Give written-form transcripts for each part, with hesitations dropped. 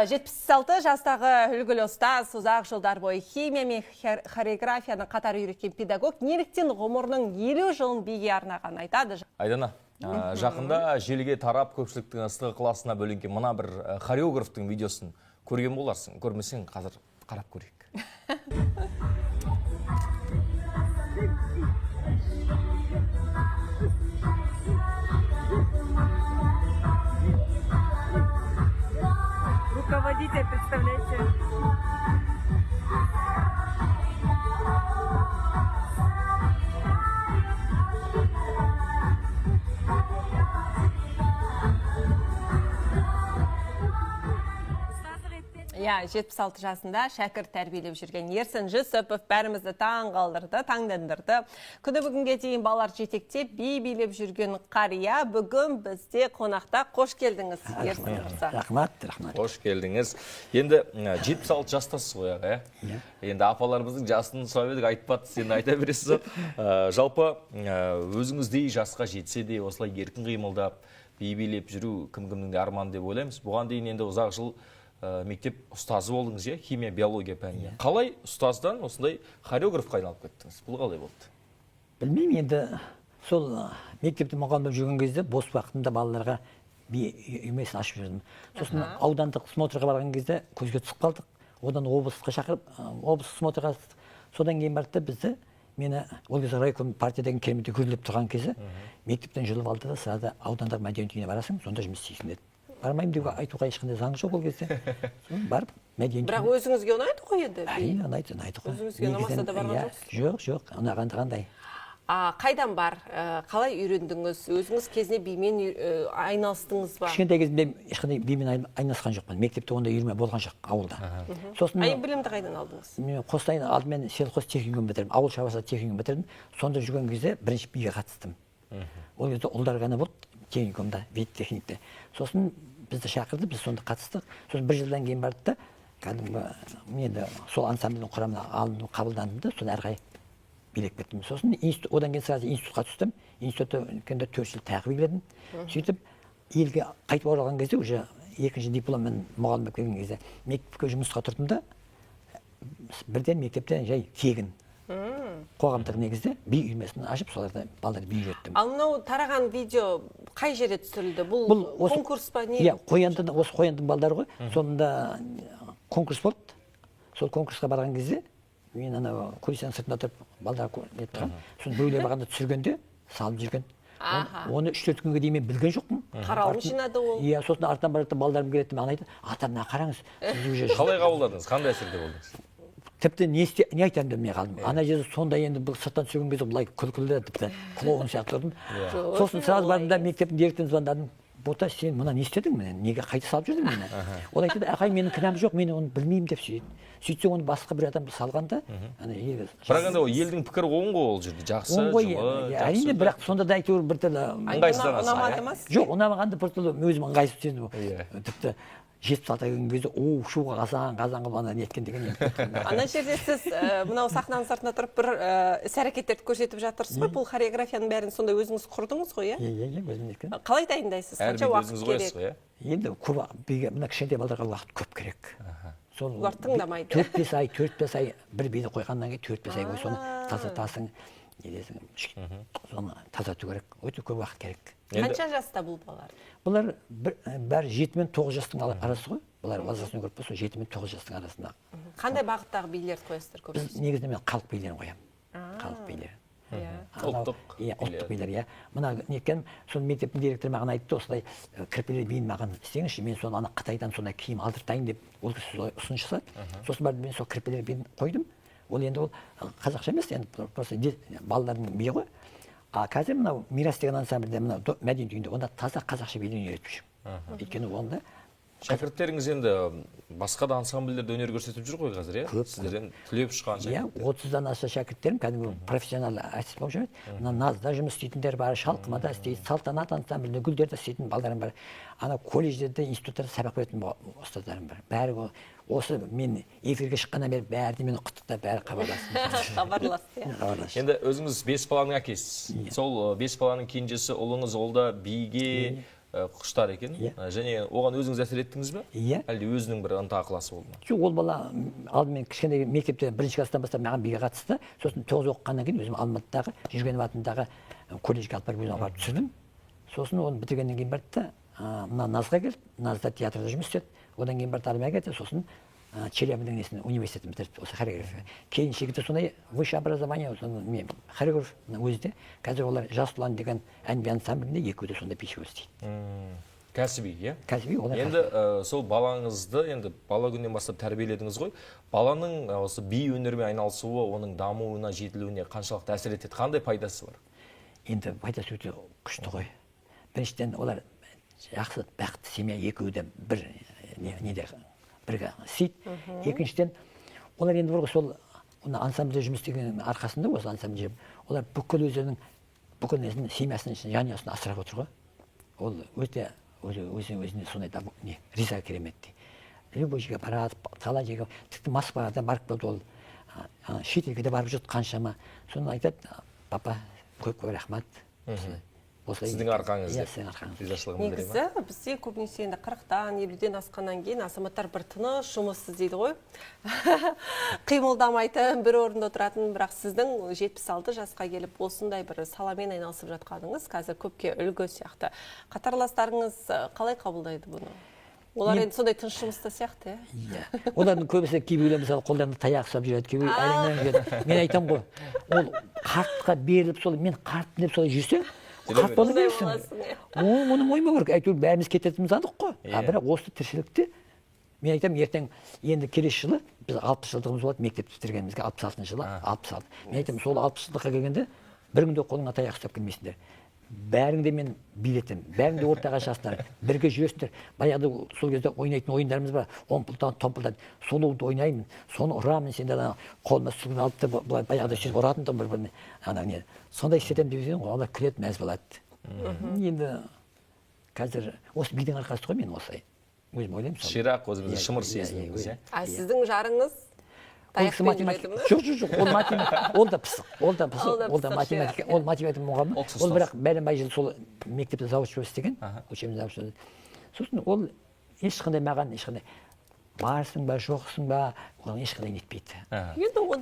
76 жастағы үлгілі ұстаз ұзақ жылдар бойы химия мен хореографияны қатар үйреткен педагог неліктен ғұмырының 50 жылын биге арнаған айтады. Айдана, жақында желіге тарап көпшіліктің ыстық ықыласына бөленген мына бір хореографтың видеосын көрген боларсың. Көрмесең қазір қарап көрейік. Руководитель, представляете? Я 76 жасында шәкірт тәрбиелеп жүрген Ерсін Жүсіпов бәрімізді таң қалдырды, таңдандырды. Күні бүгінге дейін балалар жетектеп, би билеп жүрген қария бүгін бізде қонақта. Қош келдіңіз, Ерсін Мырза. Рахмат. Қош келдіңіз. Енді 76 жастасыз ғой, Енді апаларымыздың жасын сұрап едік, айтпады, сен айта бересіз. Жалпы өзіңіздей жасқа жетсе де осылай еркін қимылдап, би билеп жүру кім-кімнің де арманы деп ойлаймыз. Бұған дейін енді ұзақ жыл мектеп ұстазы болдыңыз, химия, биология пәніне. Қалай ұстаздан осындай хореографқа айналып кеттіңіз? Бұл қалай болды? Білмеймін, енді сол мектепте мұғалім жүрген кезде бос уақытымда балаларға би үймесін ашып жүрдім. Сосын аудандық смотрға барған кезде көзге түсіп қалдық. Одан облысқа шақырып, облыстық смотрға, содан кейін барды бізді, мені ол кезде райком партиядан керемете көріліп тұрған кезде мектептен жұлып алды да, сырада аудандық мәдениет үйіне барасың, сонда жұмыс істейсің деді. Бармаймын деп айтуға ешқандай заң жоқ ол кезде. Барып, мәдениет. Бірақ өзіңізге ұнайды ғой енді? Ұнайды ғой. Өзіңізге ұнамаса да барған жоқсыз? Жоқ, ұнағанды қандай. Қайдан бар? Қалай үйрендіңіз? Өзіңіз кезіне бимен айналыстыңыз ба? Кішкентай кезімде ешқандай бимен айналысқан жоқпын. Мектепте онда үйірме болған жоқ ауылда. Сосын білімді қайдан алдыңыз? Мен Қостанайда алдымен селхоз техникум бітірдім, ауыл шаруашылығы техникум бітірдім. Сонда жүрген кезде бірінші биге қатыстым. Ол кезде ұлдар ғана болды техникумда, вид техникте. Сосын бізді шақырды, біз сонда қатыстық. Сосын бір жылдан кейін барды да, кәдімгі мен сол ансамбльдің құрамына алынып, қабылдандым да, соны әрі қарай билеп кеттім. Сосын одан кейін сразу институтқа түстім. Институтта 4 жыл тағы биледім. Сөйтіп елге қайтып оралған кезде, уже екінші дипломмен мұғалім болып келген кезде мектепке жұмысқа тұрдым да, бірден мектептен жай тегін қоғамдық негізде би үйірмесін ашып, соларда балдарды би үйреттім. Ал мынау тараған видео қай жерде түсірілді? Бұл конкурс па не? Иә, осы қояндың балдары ғой. Сонда конкурс болды. Сол конкурсқа барған кезде мен ана комиссияның сыртында тұрып балдар нетіп тұрған. Соны біреулер бағанда түсіргенде салып жүрген. Оны 3-4 күнге дейін мен білген жоқпын. Қарауын жинады ол. Иә, сосын артынан барады балдарым келеді, маған айтады, ата мына қараңыз. Қалай қабылдадыңыз? Қандай әсерде болдыңыз? Тіпті не айтамын деп мен қалдым. Ана жерде сонда енді бұл сырттан түсірген кезде былай күлкілі, тіпті клоун сияқты тұрдым. Сосын сразу бардым да мектептің директорына звондадым. Бота, сен мұна не істедің мені? Неге қайта салып жүрдің мені? Ол айтады, ағай, менің кінәм жоқ, мен оны білмеймін деп сөйтеді. Сөйтсе оны басқа бір адам салғанда, бірақ енді елдің пікірі оң ғой ол жерде, жақсы, жылы. Әрине, бірақ сонда да әйтеуір бір түрлі ұнамады. Жоқ, ұнамағанды бір түрлі өзім ыңғайсыз сезіндім. Тіпті 76-ға келген кезде, шуға қазан қылып ана неткен деген. Ана жерде сіз мынау сахнаның сыртында тұрып бір іс-әрекеттерді көрсетіп жатырсыз ғой, бұл хореографияның бәрін сонда өзіңіз құрдыңыз ғой, иә? Иә, өзім неткен. Қалай дайындайсыз? Қанша уақыт керек? Енді мына кішкентай балдарға уақыт көп керек. Олар тыңдамайды. 4-5 ай бір биді қойғаннан кейін 4-5 ай бойы соны тазартасың, соны тазарту керек. Өте көп уақыт керек. Қанша жаста бұл балалар? Бұлар бәрі 7 мен 9 жастың арасы ғой. Бұлар возрастын көріп болса 7 мен 9 жастың арасында. Қандай бағыттағы билерді қоясыздар көбісі? Біз негізінде мен халық билерін қоямын. Халық билері. Ұлттық билер, иә. Мына неткен, сол мектептің директоры маған айтты, осылай кірпелер биін маған істеңізші, мен соны ана Қытайдан сондай киім алдыртайын деп, ол кісі ұсыныс жасады. Сосын барып мен сол кірпелер биін қойдым. Ол енді ол қазақша емес, енді просто балалардың биі ғой. А қазір мынау Мирас деген ансамбльде, мынау мәдениет үйінде, онда таза қазақша биін үйретіп жүрмін. Өйткені онда шәкірттеріңіз енді басқа да ансамбльдерде өнер көрсетіп жүр ғой қазір, иә? Сіздерден түлеп шыққан шәкірттер. 30-дан аса шәкірттерім кәдімгі профессионал артист болып жүреді. Мына Назда жұмыс істейтіндер бар, Шалқымада істейді, Салтанат ансамблінде, Гүлдерде істейтін балдарым бар. Ана колледждерде, институттарда сабақ беретін ұстаздарым бар. Бәрі осы мен эфирге шыққаннан бері бәрі мені құттықтап, бәрі хабарласты. Енді өзіңіз 5 баланың әкесіз. Сол 5 баланың кенжесі ұлыңыз ол да биге құштар екен. Және оған өзіңіз әсер еттіңіз бе? Иә. Әлде өзінің бір ынта ықыласы болды ма? Жоқ, ол бала алдымен кішкентай мектепте бірінші класстан бастап маған биге қатысты. Сосын 9 оқығаннан кейін өзім Алматыдағы Жүргенов атындағы колледжге алып барып өзім апарып түсірдім. Сосын оны бітіргеннен кейін барды да мына Назға келді. Назда театрда жұмыс істеді. Одан кейін барды армияға кетті. Сосын Челябінің несін университетін бітірді осы хореография. Кейін шегіті сондай высшее образование, мен хореограф өзі де. Қазір олар Жас ұлан деген ән-би ансамблінде екеуі де сонда пешево істейді. Кәсіби, иә? Кәсіби, олар енді сол балаңызды енді бала күннен бастап тәрбиеледіңіз ғой. Баланың осы би өнермен айналысуы, оның дамуына, жетілуіне қаншалықты әсер етеді? Қандай пайдасы бар? Енді пайдасы өте күшті ғой. Біріншіден олар жақсы бақытты семья екеуі де бір неде бірге істейді. Екіншіден олар енді бұрғы сол ансамбльде жұмыс істеген арқасында осы ансамбльде олар бүкіл өздерінің бүкіл семьясын, жанұясын асырап отыр ғой. Ол өте өзіне сондай риза керемет дейді. Любой жерге барады, талай жерге, тіпті Москваға да барып келді ол, шетелге де барып жүрді қаншама. Соны айтады, папа, көп рахмат. Сіздің арқаңызда. Негізі бізде көбінесе енді 40-тан, 50-ден асқаннан кейін азаматтар бір тыныш жұмыс іздейді ғой. Қимылдамайтын, бір орында отыратын, бірақ сіздің 76 жасқа келіп осындай бір саламен айналысып жатқаныңыз қазір көпке үлгі сияқты. Қатарластарыңыз қалай қабылдайды бұны? Олар енді сондай тыныш жұмыста сияқты, иә? Олардың көбісі кейбіреулер мысалы қолдарына таяқ ұстап жүреді, кейбіреулер әлемнен жүреді. Мен айтамын ғой, ол қартқа беріліп солай, мен қартпын деп солай жүрсе, қарт бола бересің. Оны мойымау керек. Әйтеуір бәріміз кететіміз анық қой. Бірақ осы тіршілікте мен айтамын, ертең енді келесі жылы біз 60 жылдығымыз болады, мектеп бітіргенімізге 66 жылы 66. Мен айтамын, сол 60 жылдыққа келгенде бір күнде қолыңа таяқ ұстап келмейсіңдер. Бәріңде мен билетім, бәріңде ортаға шығасыңдар, бірге жүресіңдер. Баяғыда сол кезде ойнайтын ойындарымыз бар, омпылдан, томпылдан, солуды ойнаймын, соны ұрамын, сен де қолыма суын алып та баяғыда сөйтіп ұратындым бір-біріне. Сондай істетемін деп жүрсең, олар күледі, мәз болады. Енді қазір осы бидің арқасы ғой мен осылай. Өзім ойлаймын. Ширақ өзімізді шымыр сезінеміз. Сіздің жарыңыз таяқпен жүреді ме? Жоқ, ол математика, ол да пысық, ол математика мұғалімі. Ол бірақ бәленбай жыл сол мектепте завуч істеген, учебный завуч. Сосын ол ешқандай маған ешқандай барсың ба, жоқсың ба, оған ешқандай нетпейді.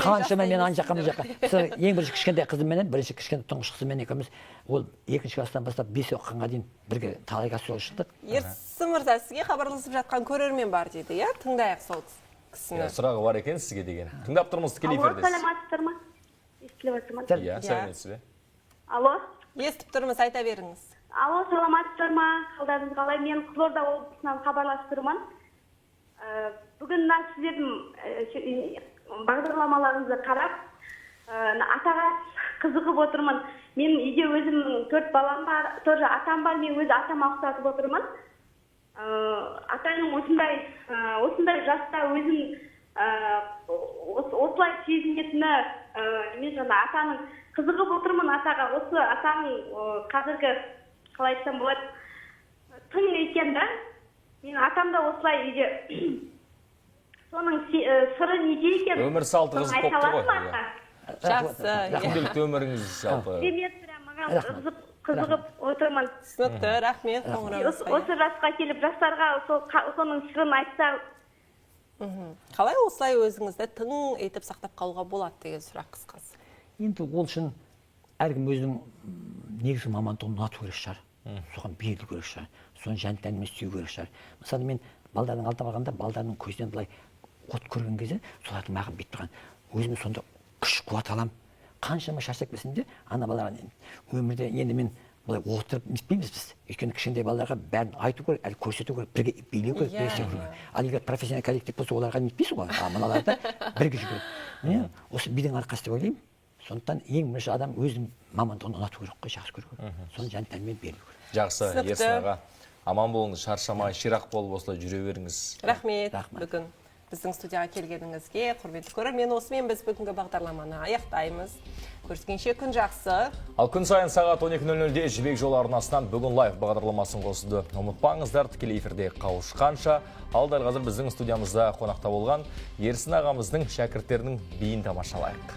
Қаншама мен ана жаққа, мына жаққа. Ең бірінші кішкентай қызымменен, бірінші кішкентай тұңғыш қызыммен екеуміз ол 2-ші класстан бастап 5 оқығанға дейін бірге талай гастрольге шықтық. Ерсі мырза, сізге хабарласып жатқан көрермен бар дейді, иә? Тыңдайық сол кісіні. Сұрағы бар екен сізге деген. Тыңдап тұрмыз, тікелей эфирдесіз. Алло, саламатсыздар ма? Естіліп отырмын. Иә, сәлеметсіз бе? Алло. Естіп тұрмыз, айта беріңіз. Алло, саламатсыздар ма? Қалдарыңыз қалай? Мен Қызылорда облысынан хабарласып тұрмын. Бүгін сіздердің бағдарламаларыңызды қарап, атаға қызығып отырмын. Мен үйде өзімнің 4 балам бар, тоже атам бар, мен өз атама ұқсатып отырмын. Атаның осындай жаста өзін осылай сезінетіні, мен жаңа атаның қызығып отырмын атаға. Осы атаның қазіргі, қалай айтсам болады, тың екен да. Мен атам да осылай үйде. Соның сыры неде екен? Өмір салты қызық болып тұр ғой. Жақсы. Күнделікті өміріңіз жалпы. Маған қызығып отырмын. Түсінікті, рахмет. Осы жасқа келіп, жастарға соның сырын айтса. Қалай осылай өзіңізді тың етіп сақтап қалуға болады деген сұрақ қысқасы. Енді ол үшін әркім өзінің негізгі мамандығын ұнату керек шығар. Соған берілу керек шығар. Соны жан-тәнімен істеу керек шығар. Мысалы мен балдардың алдына барғанда балдардың көзінен былай от көрген кезде солардың маған бүйтіп тұрған өзіме сонда күш қуат аламын. Қаншама шаршап келсем де ана балаларға өмірде енді мен былай отырып нетпейміз біз. Өйткені кішкентай балаларға бәрін айту керек, әлі көрсету керек, бірге билеу керек, бірге істеу керек. Ал егер профессионал коллектив болса, оларға нетпейсің ғой. Мыналарда бірге жүру керек. Осы бидің арқасы деп ойлаймын. Сондықтан ең бірінші адам өзінің мамандығын ұнату керек қой, жақсы көру керек. Соны жан-тәнімен беру керек. Жақсы, Ерсін аға. Аман болыңыз, шаршамай, ширақ болып осылай жүре беріңіз. Рахмет. Бүгін біздің студияға келгеніңізге, құрметті көрермен, осымен біз бүгінгі бағдарламаны аяқтаймыз. Көріскенше күн жақсы. Ал күн сайын сағат 12:00-де Жібек жолы арнасынан бүгін лайв бағдарламасын қосуды ұмытпаңыздар. Тікелей эфирде қауышқанша, ал дәл қазір біздің студиямызда қонақта болған Ерсін ағамыздың шәкірттерінің биін тамашалайық.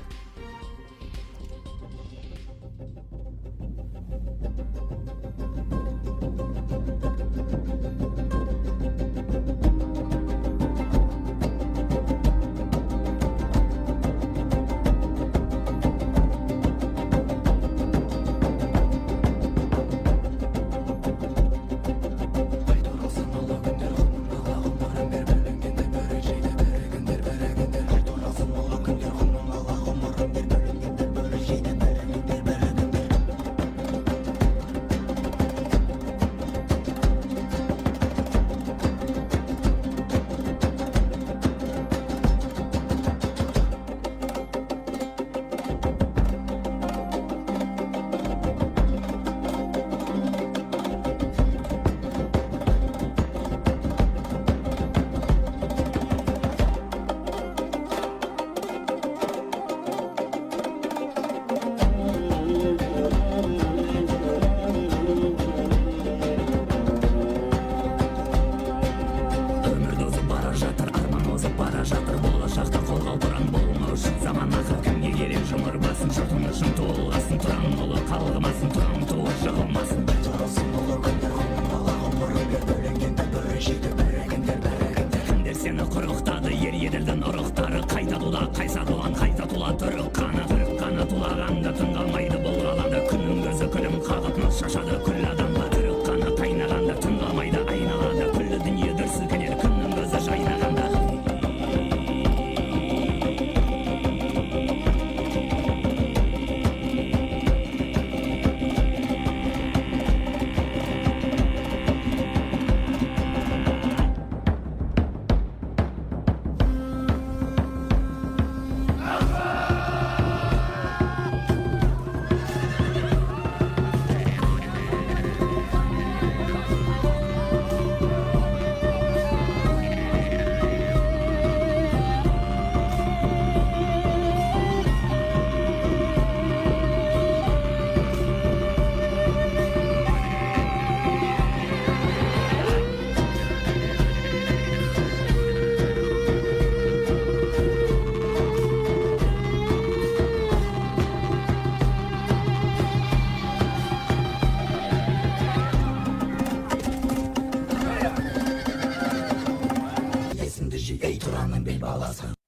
араның бел баласы.